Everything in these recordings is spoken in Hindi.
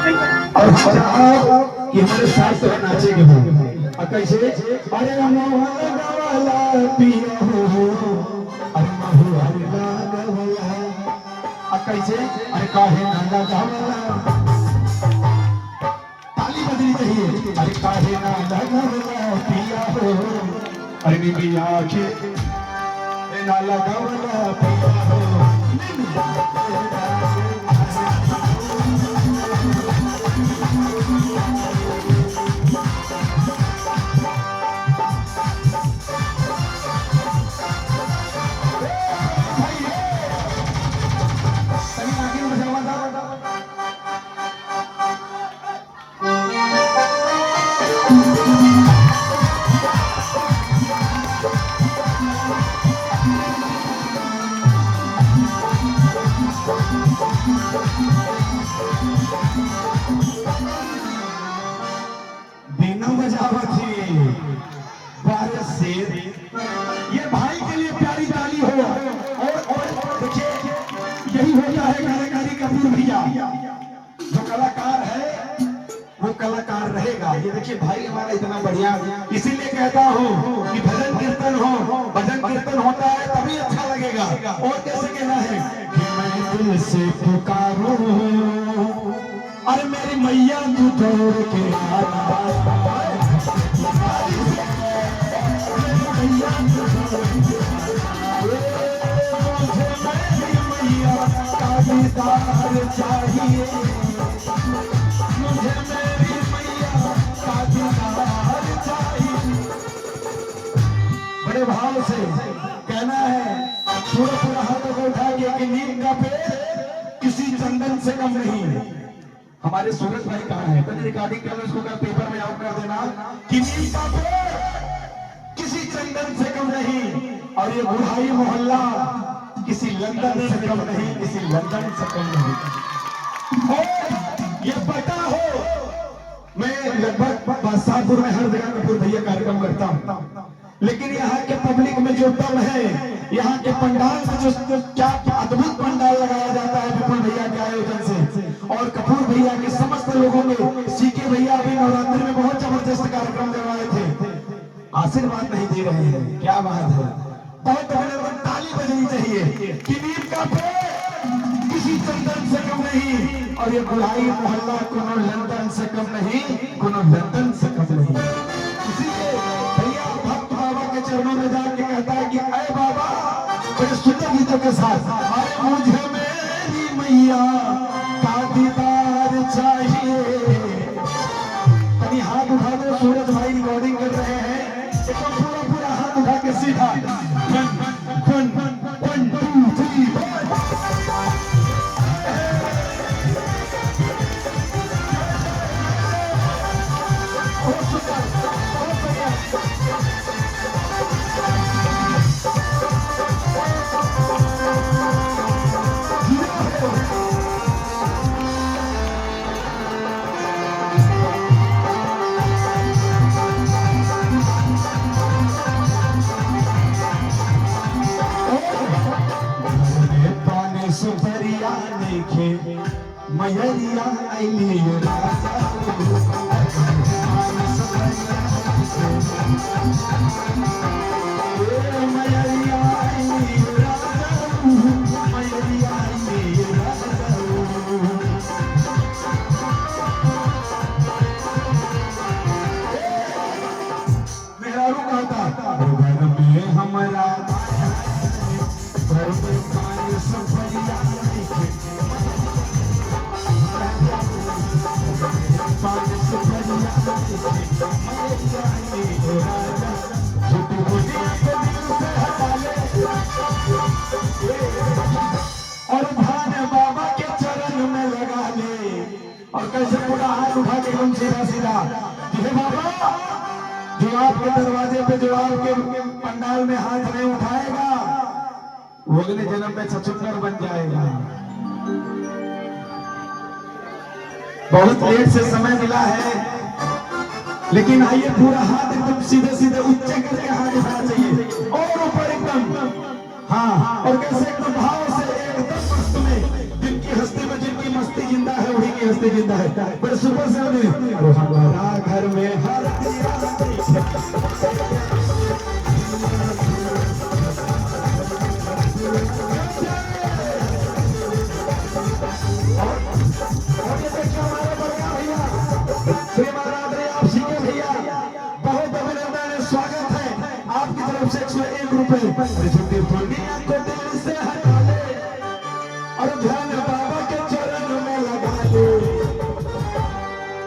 और चाहो कि हमारे साथ तो नाचे के हो कैसे अरे मोहन गवाला पिया हो अरे मोहन गवाला कैसे अरे काहे नाला गवाला ताली बजनी चाहिए अरे काहे नाला गवाला पिया हो अरे निबिया के नाला गवाला पिया हो ये भाई के लिए प्यारी ताली हो और देखिए यही होता है कलाकारी कपूर भैया जो कलाकार है वो कलाकार रहेगा। ये देखिए भाई हमारा इतना बढ़िया इसीलिए कहता हूँ कि भजन कीर्तन हो भजन कीर्तन होता है तभी अच्छा लगेगा। और कैसे कहना है कि मैं दिल से पुकारूं अरे मेरी मैया तू दौड़ के चाहिए मुझे मेरी मैया का दीदार चाहिए। बड़े भाव से कहना है पूरा पूरा हाथ को उठा के कि नीम का पेड़ किसी चंदन से कम नहीं। हमारे सूरज भाई कहाँ है पहले रिकॉर्डिंग करना उसको का पेपर में आउट कर देना कि नीम का पेड़ किसी चंदन से कम नहीं। और ये बुढ़ाई मोहल्ला किसी लंदन से कम नहीं किसी लंदन से कम नहीं। और ये पता हो मैं लगभग बादशाहपुर में हर जगह कपूर भैया कार्यक्रम करता हूँ लेकिन यहाँ के पब्लिक में जो दम है यहाँ के पंडाल में जो क्या अद्भुत पंडाल लगाया जाता है विपुल भैया के आयोजन से और कपूर भैया के समस्त लोगों में सीके भैया अभी नवरात्रि में बहुत जबरदस्त कार्यक्रम करवाए थे। आशीर्वाद नहीं दे रहे हैं क्या बात है बहुत ताली बजनी चाहिए कि नीम का पेड़ किसी चंदन से कम नहीं। और ये बुढ़ाई मोहल्ला कोनो लंदन से कम नहीं कोनो लंदन से कम नहीं। इसीलिए भैया भक्त बाबा के चरणों में जाके कहता है कि अरे बाबा बड़े सुंदर गीतों के साथ अरे मुझे मेरी मैया का दीदार चाहिए। कहीं हाथ उठा दो सूरज भाई रिकॉर्डिंग कर रहे हैं एकदम पूरा पूरा हाथ उठा के सीधा 1 2 3 मयरिया आईली राजा मयरिया आईली राजा मयरिया आईली राजा मेहरारू कहता घर में हमारा घर में पानी सफरिया और भाने बाबा के चरण में लगा ले और कैसे पूरा हाथ उठा के एकदम सीधा सीधा हे बाबा जो आपके दरवाजे पे जो आपके पंडाल में हाथ नहीं उठाएगा वो अगले जन्म में छछूंदर बन जाएगा। बहुत लेट से समय मिला है लेकिन आइए पूरा हाथ एकदम सीधे सीधे ऊंचे करके हाथ उठाना चाहिए और ऊपर एकदम हाँ और कैसे एकदम भाव से एकदम मस्त में जिनकी हस्ती में जिनकी मस्ती जिंदा है वही की हस्ती जिंदा है, बड़े सुपर से और हमारा घर में हर स्वागत है आपकी तरफ से 101 रुपए को दिल से हटा ले और ध्यान बाबा के चरण में लगा ले।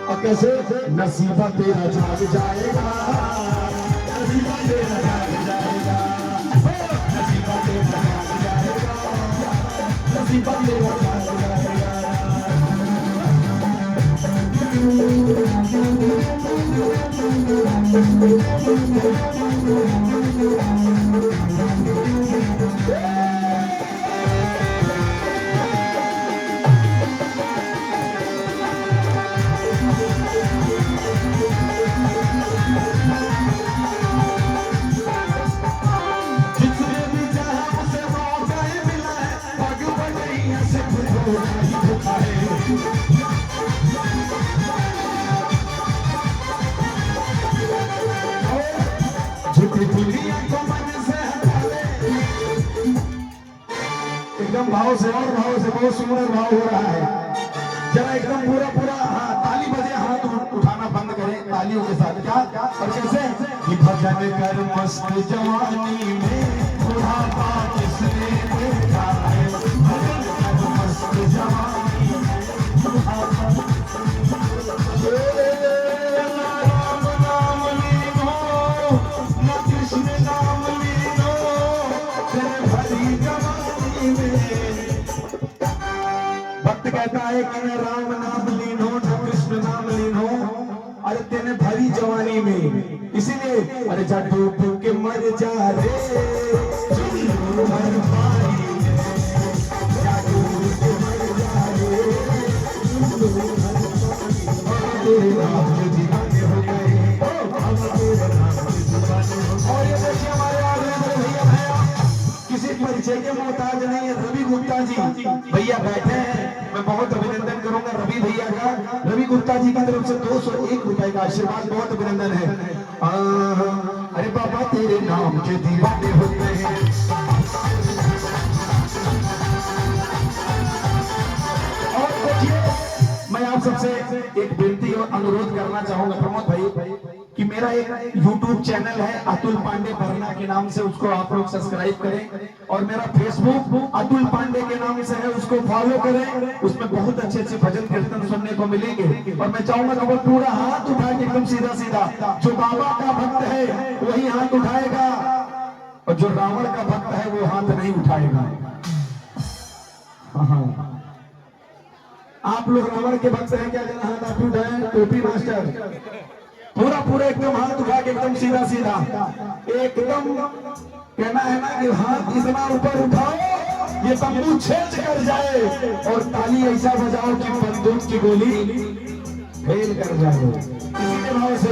और कैसे नसीबा तेरा जाग जाएगा, नसीबा तेरा जाग जाएगा, नसीबा तेरा जाग जाएगा, नसीबा तेरा जाग जाएगा। एकदम भाव से और भाव से बहुत सुंदर भाव हो रहा है। जरा एकदम पूरा पूरा ताली बजे, हाथ उठाना बंद करें तालियों के साथ। क्या और कैसे कि भजन कर मस्त जवानी में बुढ़ापा किसने देखा है, भजन कर मस्त जवानी में बुढ़ापा। राम नाम लीनो न कृष्ण नाम लीनो तेरे भरी जवानी में। भक्त कहता है कि मैं राम नाम लीनो न कृष्ण नाम लीनो, अरे तेने भरी जवानी में। इसीलिए अरे जा डूब के मर जा रे भर पानी में, जा डूब के मर जा रे तेरे नाम के दीवाने हो गए, हम तेरे नाम के दीवाने हो गए। और ये देखिए हमारे आगे बड़े भैया भैया किसी परिचय के मोहताज नहीं है, रवि गुप्ता जी भैया बैठे हैं। मैं बहुत अभिनंदन करूंगा रवि भैया का। रवि गुप्ता जी की तरफ से 201 रुपए का आशीर्वाद, बहुत अभिनंदन है। अरे बाबा तेरे नाम के दीवाने होते हैं। और देखिए मैं आप सबसे एक बेनती और अनुरोध करना चाहूंगा प्रमोद भाई कि मेरा एक YouTube चैनल है अतुल पांडे बरना के नाम से, उसको आप लोग सब्सक्राइब करें। और मेरा फेसबुक अतुल पांडे के नाम से है, उसको फॉलो करें। उसमें बहुत अच्छे अच्छे भजन कीर्तन सुनने को मिलेंगे। और मैं चाहूंगा कि वो पूरा हाथ उठा के एकदम सीधा सीधा, जो बाबा का भक्त है वही हाथ उठाएगा और जो रावण का भक्त है वो हाथ नहीं उठाएगा। आप लोग रावण के भक्त हैं क्या? जरा हाथ आप उठाएं। टोपी मास्टर पूरा पूरा एकदम हाथ उठा के एकदम सीधा सीधा एकदम कहना है ना कि हाथ इतना ऊपर उठाओ ये तंबू छेद कर जाए और ताली ऐसा बजाओ कि बंदूक की गोली फेल कर जाए। इसी के भाव से